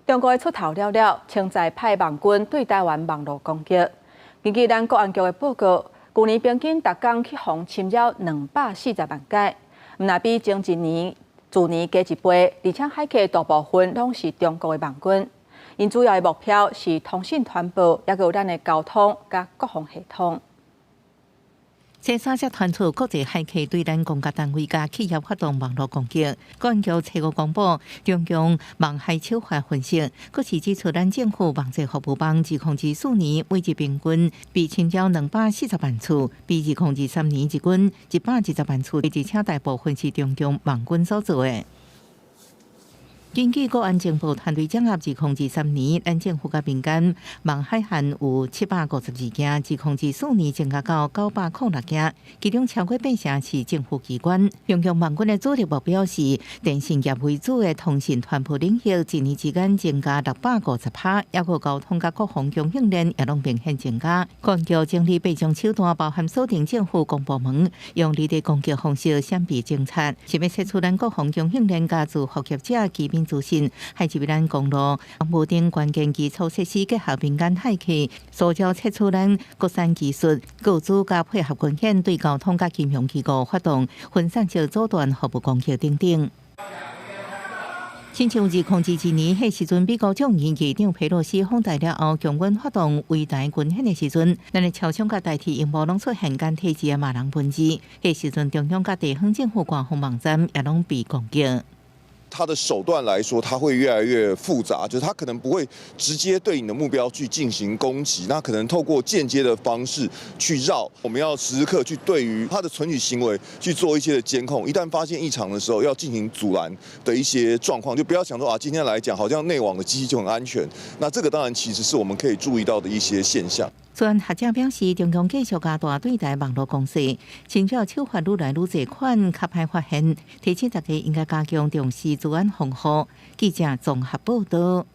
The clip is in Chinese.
中国出头了，称在派网军对台湾网络攻击。根据咱国安局的报告，去年平均每天去防侵扰240万件，若比前一年、去年加一倍，而且海客大部分拢是中国的网军。因主要的目标是通讯传播，也有咱的交通甲国防系统。这三则传出国际海客对咱公家单位甲企业发动网络攻击。国安局初步公布，中共网海手法分析，搁是指出咱政府网际服务网2024年每日平均被侵扰240万次，比2023年日均120万次，而且大部分是中共网军所做的。根据国安情报团队掌握，2023年咱政府甲民间网海案有752件，2024年增加到906件，其中超过80%是政府机关。中共网军的主力目标是电信业为主的通信传播领域，一年之间增加650%，也有交通甲国防供应链也拢明显增加。国安局整理8种手段，包含锁定政府公部门，用利的攻击方式闪避侦察，是要测出咱国防供应链甲自复业者基本资讯，还是为咱公路、航务等关键基础设施结合民间海客，塑造测出咱国产技术、构筑甲配合军险对交通甲金融机构发动分散式阻断服务攻击等等。亲像2021年，迄时阵美国众议院议长佩洛西访台了后，强军发动围台军演的时阵，咱的超商甲代替荧幕拢出现简体字的骂人文字。迄时阵，中央甲地方政府官方网站也拢被攻击。它的手段来说，它会越来越复杂，就是它可能不会直接对你的目标去进行攻击，那可能透过间接的方式去绕。我们要时时刻去对于它的存取行为去做一些的监控，一旦发现异常的时候，要进行阻拦的一些状况，就不要想说今天来讲好像内网的机器就很安全，那这个当然其实是我们可以注意到的一些现象。专学者表示，中共继续加大对待网络攻势，侵扰手法愈来愈侪款，较歹发现，提醒大家应该加强重视治安防护。记者综合报道。